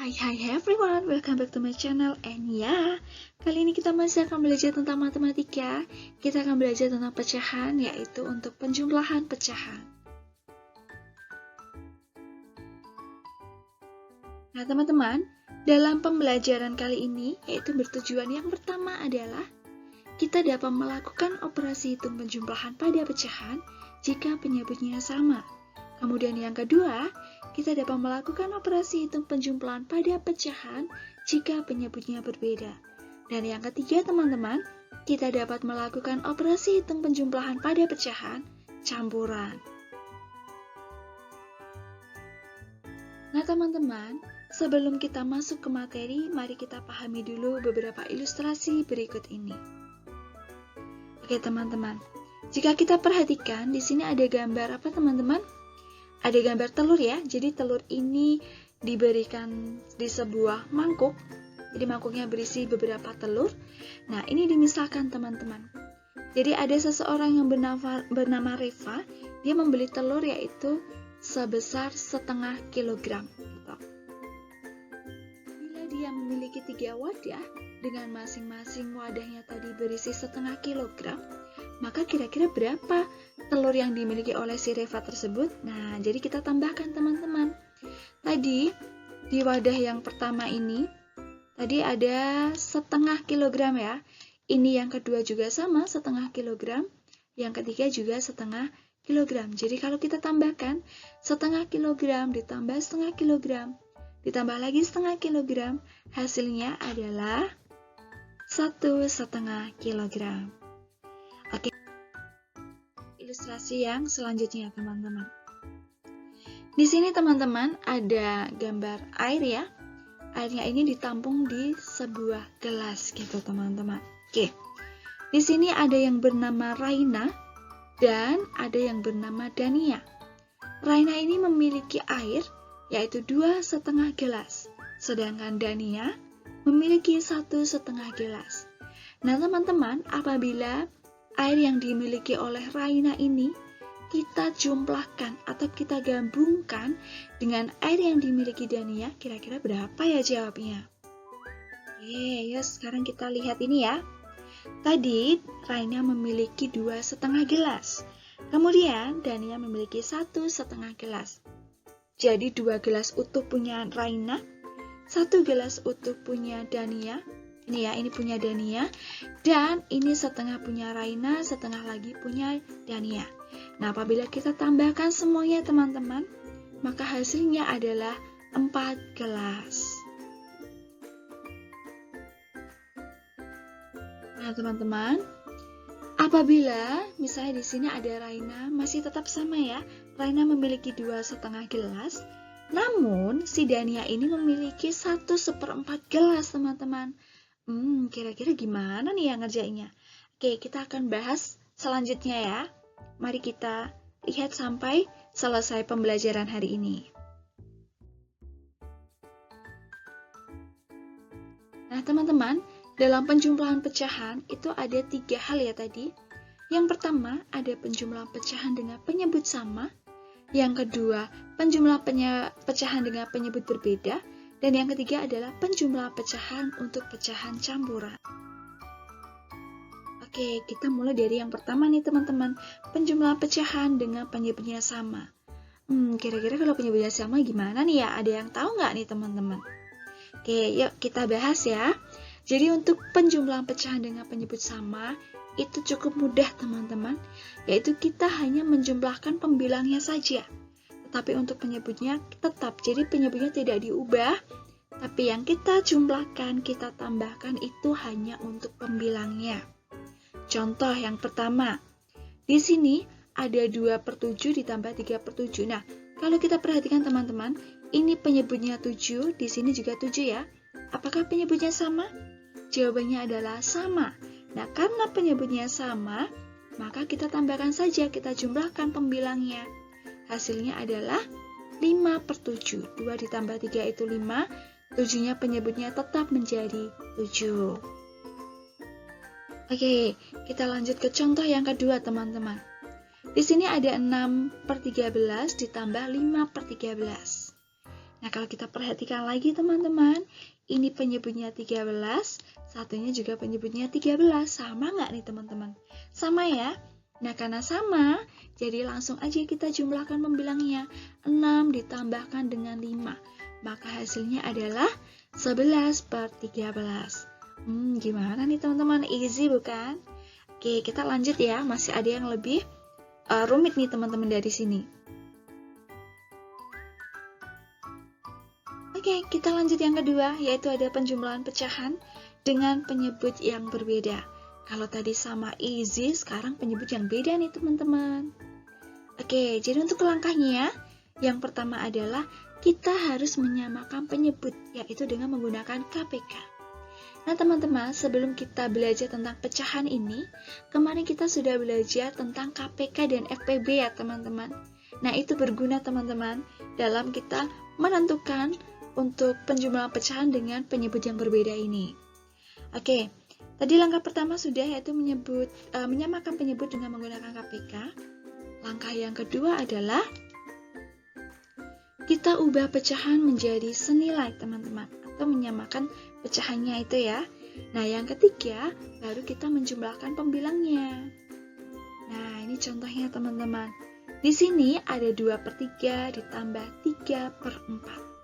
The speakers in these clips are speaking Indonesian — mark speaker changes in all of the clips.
Speaker 1: Hai everyone, welcome back to my channel. And kali ini kita masih akan belajar tentang matematika. Kita akan belajar tentang pecahan, yaitu untuk penjumlahan pecahan. Nah teman-teman, dalam pembelajaran kali ini, yaitu bertujuan yang pertama adalah kita dapat melakukan operasi hitung penjumlahan pada pecahan jika penyebutnya sama. Kemudian yang kedua, kita dapat melakukan operasi hitung penjumlahan pada pecahan jika penyebutnya berbeda. Dan yang ketiga teman-teman, kita dapat melakukan operasi hitung penjumlahan pada pecahan campuran. Nah teman-teman, sebelum kita masuk ke materi, mari kita pahami dulu beberapa ilustrasi berikut ini. Oke teman-teman, jika kita perhatikan, di sini ada gambar apa teman-teman? Ada gambar telur ya, jadi telur ini diberikan di sebuah mangkuk. Jadi mangkuknya berisi beberapa telur. Nah ini dimisalkan teman-teman. Jadi ada seseorang yang bernama Reva, dia membeli telur yaitu sebesar 0,5 kilogram. Bila dia memiliki 3 wadah, dengan masing-masing wadahnya tadi berisi 0,5 kilogram, maka kira-kira berapa telur yang dimiliki oleh si Reva tersebut? Nah, jadi kita tambahkan teman-teman. Tadi di wadah yang pertama ini, tadi ada 0,5 kilogram ya. Ini yang kedua juga sama, 0,5 kilogram. Yang ketiga juga 0,5 kilogram. Jadi kalau kita tambahkan 0,5 kilogram ditambah 0,5 kilogram, ditambah lagi 0,5 kilogram, hasilnya adalah 1,5 kilogram. Oke. Ilustrasi yang selanjutnya teman-teman. Di sini teman-teman ada gambar air ya. Airnya ini ditampung di sebuah gelas gitu teman-teman. Oke. Di sini ada yang bernama Raina dan ada yang bernama Dania. Raina ini memiliki air yaitu 2,5 gelas. Sedangkan Dania memiliki 1,5 gelas. Nah teman-teman, apabila air yang dimiliki oleh Raina ini kita jumlahkan atau kita gabungkan dengan air yang dimiliki Dania, kira-kira berapa ya jawabnya? Oke, yuk sekarang kita lihat ini ya. Tadi Raina memiliki 2,5 gelas. Kemudian Dania memiliki 1,5 gelas. Jadi 2 gelas utuh punya Raina, 1 gelas utuh punya Dania. Ini ya, ini punya Dania, dan ini setengah punya Raina, setengah lagi punya Dania. Nah, apabila kita tambahkan semuanya teman-teman, maka hasilnya adalah 4 gelas. Nah, teman-teman, apabila misalnya di sini ada Raina, masih tetap sama ya. Raina memiliki 2,5 gelas, namun si Dania ini memiliki 1/4 gelas, teman-teman. Kira-kira gimana nih yang ngerjainnya? Oke, kita akan bahas selanjutnya ya. Mari kita lihat sampai selesai pembelajaran hari ini. Nah, teman-teman, dalam penjumlahan pecahan itu ada 3 hal ya tadi. Yang pertama, ada penjumlahan pecahan dengan penyebut sama. Yang kedua, penjumlahan pecahan dengan penyebut berbeda. Dan yang ketiga adalah penjumlahan pecahan untuk pecahan campuran. Oke, kita mulai dari yang pertama nih teman-teman. Penjumlahan pecahan dengan penyebutnya sama. Kira-kira kalau penyebutnya sama gimana nih ya? Ada yang tahu nggak nih teman-teman? Oke, yuk kita bahas ya. Jadi untuk penjumlahan pecahan dengan penyebut sama, itu cukup mudah teman-teman. Yaitu kita hanya menjumlahkan pembilangnya saja. Tapi untuk penyebutnya tetap, jadi penyebutnya tidak diubah, tapi yang kita jumlahkan, kita tambahkan itu hanya untuk pembilangnya. Contoh yang pertama, di sini ada 2/7 ditambah 3/7. Nah, kalau kita perhatikan teman-teman, ini penyebutnya 7, di sini juga 7 ya. Apakah penyebutnya sama? Jawabannya adalah sama. Nah, karena penyebutnya sama, maka kita tambahkan saja, kita jumlahkan pembilangnya. Hasilnya adalah 5/7. 2 ditambah 3 itu 5. 7-nya penyebutnya tetap menjadi 7. Oke, kita lanjut ke contoh yang kedua teman-teman. Di sini ada 6/13 ditambah 5/13. Nah, kalau kita perhatikan lagi teman-teman, ini penyebutnya 13, satunya juga penyebutnya 13. Sama nggak nih teman-teman? Sama ya? Nah, karena sama, jadi langsung aja kita jumlahkan pembilangnya. 6 ditambahkan dengan 5. Maka hasilnya adalah 11/13. Gimana nih teman-teman? Easy bukan? Oke, kita lanjut ya. Masih ada yang lebih rumit nih teman-teman dari sini. Oke, kita lanjut yang kedua, yaitu ada penjumlahan pecahan dengan penyebut yang berbeda. Kalau tadi sama easy, sekarang penyebut yang beda nih teman-teman. Oke, jadi untuk langkahnya, yang pertama adalah kita harus menyamakan penyebut, yaitu dengan menggunakan KPK. Nah teman-teman, sebelum kita belajar tentang pecahan ini, kemarin kita sudah belajar tentang KPK dan FPB ya teman-teman. Nah itu berguna teman-teman dalam kita menentukan untuk penjumlahan pecahan dengan penyebut yang berbeda ini. Oke, tadi langkah pertama sudah, yaitu menyamakan penyebut dengan menggunakan KPK. Langkah yang kedua adalah kita ubah pecahan menjadi senilai teman-teman, atau menyamakan pecahannya itu ya. Nah yang ketiga, baru kita menjumlahkan pembilangnya. Nah ini contohnya teman-teman. Di sini ada 2/3 ditambah 3/4.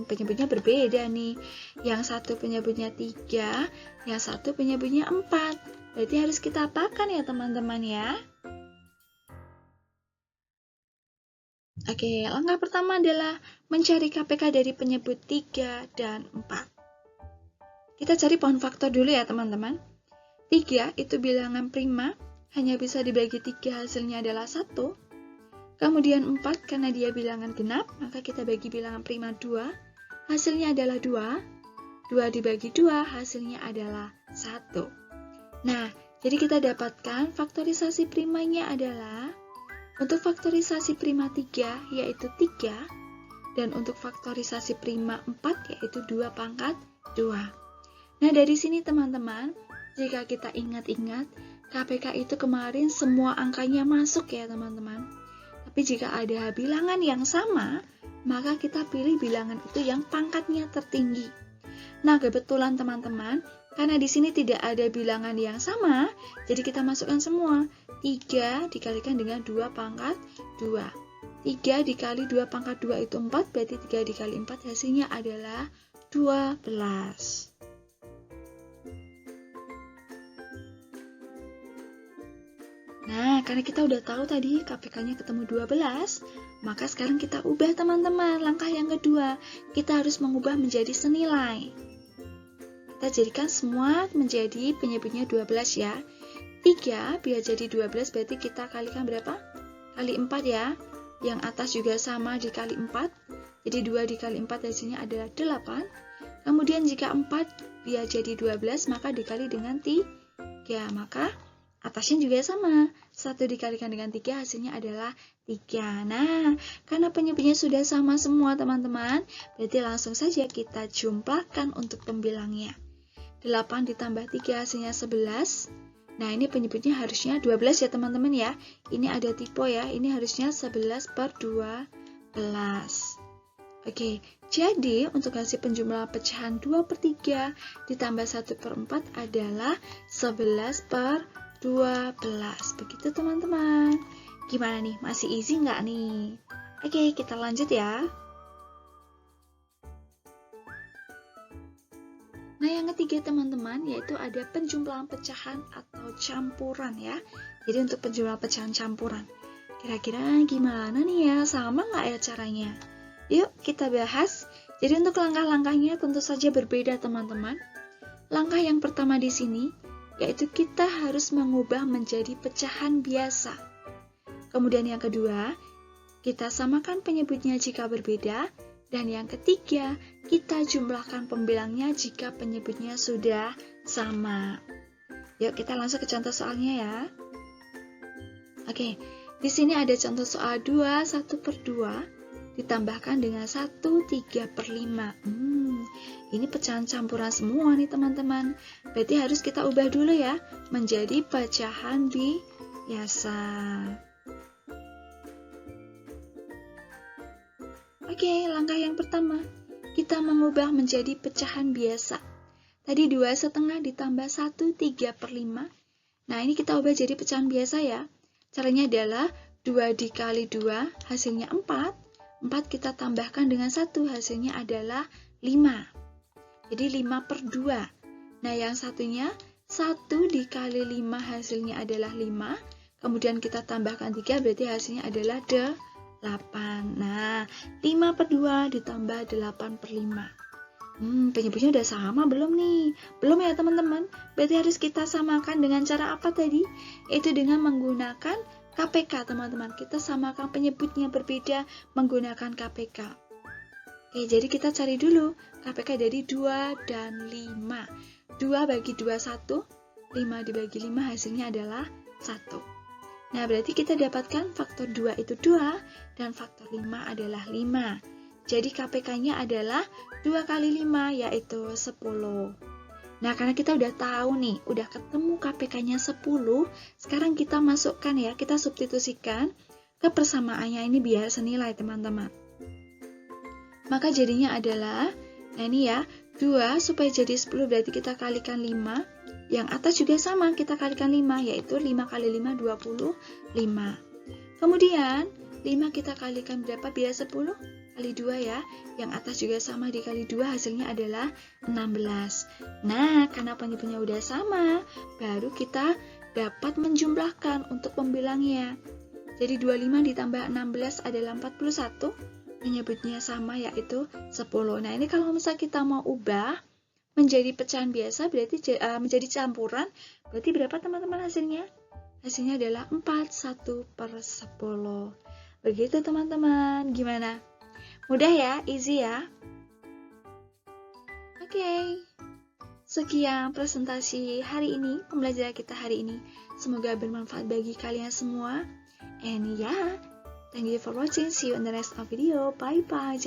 Speaker 1: Penyebutnya berbeda nih. Yang satu penyebutnya 3, yang satu penyebutnya 4. Berarti harus kita apakan ya teman-teman ya? Oke, langkah pertama adalah mencari KPK dari penyebut 3 dan 4. Kita cari pohon faktor dulu ya teman-teman. 3 itu bilangan prima, hanya bisa dibagi 3, hasilnya adalah 1. Kemudian 4, karena dia bilangan genap, maka kita bagi bilangan prima 2, hasilnya adalah 2. 2 dibagi 2, hasilnya adalah 1. Nah, jadi kita dapatkan faktorisasi primanya adalah, untuk faktorisasi prima 3, yaitu 3, dan untuk faktorisasi prima 4, yaitu 2/2. Nah, dari sini teman-teman, jika kita ingat-ingat, KPK itu kemarin semua angkanya masuk ya teman-teman. Tapi jika ada bilangan yang sama, maka kita pilih bilangan itu yang pangkatnya tertinggi. Nah, kebetulan teman-teman, karena di sini tidak ada bilangan yang sama, jadi kita masukkan semua. 3 dikalikan dengan 2/2. 3 dikali 2/2 itu 4, berarti 3 dikali 4 hasilnya adalah 12. Nah, karena kita udah tahu tadi KPK-nya ketemu 12, maka sekarang kita ubah teman-teman. Langkah yang kedua, kita harus mengubah menjadi senilai. Kita jadikan semua menjadi penyebutnya 12 ya. 3 biar jadi 12, berarti kita kalikan berapa? Kali 4 ya. Yang atas juga sama dikali 4. Jadi 2 dikali 4 hasilnya adalah 8. Kemudian jika 4 biar jadi 12, maka dikali dengan 3. Maka atasnya juga sama, 1 dikalikan dengan 3 hasilnya adalah 3. Nah, karena penyebutnya sudah sama semua teman-teman, berarti langsung saja kita jumlahkan untuk pembilangnya. 8 ditambah 3 hasilnya 11. Nah, ini penyebutnya harusnya 12 ya teman-teman ya. Ini ada typo ya, ini harusnya 11/12. Oke, jadi untuk hasil penjumlahan pecahan 2/3 ditambah 1/4 adalah 11/12. Begitu teman-teman. Gimana nih? Masih easy nggak nih? Oke, kita lanjut ya. Nah, yang ketiga teman-teman, yaitu ada penjumlahan pecahan atau campuran ya. Jadi untuk penjumlahan pecahan campuran, kira-kira gimana nih ya? Sama nggak ya caranya? Yuk kita bahas. Jadi untuk langkah-langkahnya tentu saja berbeda teman-teman. Langkah yang pertama di sini, yaitu kita harus mengubah menjadi pecahan biasa. Kemudian yang kedua, kita samakan penyebutnya jika berbeda. Dan yang ketiga, kita jumlahkan pembilangnya jika penyebutnya sudah sama. Yuk kita langsung ke contoh soalnya ya. Oke, di sini ada contoh soal 2 1/2 ditambahkan dengan 1 3/5. Ini pecahan campuran semua nih teman-teman. Berarti harus kita ubah dulu ya menjadi pecahan biasa. Oke, langkah yang pertama, kita mengubah menjadi pecahan biasa. Tadi 2,5 ditambah 1, 3/5. Nah, ini kita ubah jadi pecahan biasa ya. Caranya adalah 2 dikali 2, hasilnya 4. 4 kita tambahkan dengan 1, hasilnya adalah 5. Jadi 5/2. Nah, yang satunya 1 dikali 5, hasilnya adalah 5. Kemudian kita tambahkan 3, berarti hasilnya adalah 8. Nah, 5/2 ditambah 8/5. Penyebutnya udah sama belum nih? Belum ya teman-teman? Berarti harus kita samakan dengan cara apa tadi? Itu dengan menggunakan KPK teman-teman. Kita samakan penyebutnya berbeda menggunakan KPK. Oke, jadi kita cari dulu KPK dari 2 dan 5. 2 bagi 2, 1. 5 dibagi 5 hasilnya adalah 1. Nah, berarti kita dapatkan faktor 2 itu 2 dan faktor 5 adalah 5. Jadi KPK-nya adalah 2 kali 5 yaitu 10. Nah, karena kita udah tahu nih, udah ketemu KPK-nya 10, sekarang kita masukkan ya, kita substitusikan ke persamaannya ini biar senilai teman-teman. Maka jadinya adalah, nah ini ya, 2 supaya jadi 10 berarti kita kalikan 5. Yang atas juga sama, kita kalikan 5, yaitu 5 kali 5, 25. Kemudian, 5 kita kalikan berapa biar 10? Kali 2 ya, yang atas juga sama dikali 2 hasilnya adalah 16. Nah, karena penyebutnya udah sama, baru kita dapat menjumlahkan untuk pembilangnya. Jadi 25 ditambah 16 adalah 41, penyebutnya sama yaitu 10. Nah, ini kalau misalnya kita mau ubah menjadi pecahan biasa, berarti menjadi campuran, berarti berapa teman-teman hasilnya? Hasilnya adalah 41/10. Begitu teman-teman, gimana? Mudah ya, easy ya. Oke, sekian presentasi hari ini, pembelajaran kita hari ini. Semoga bermanfaat bagi kalian semua. And yeah, thank you for watching. See you in the next video. Bye-bye.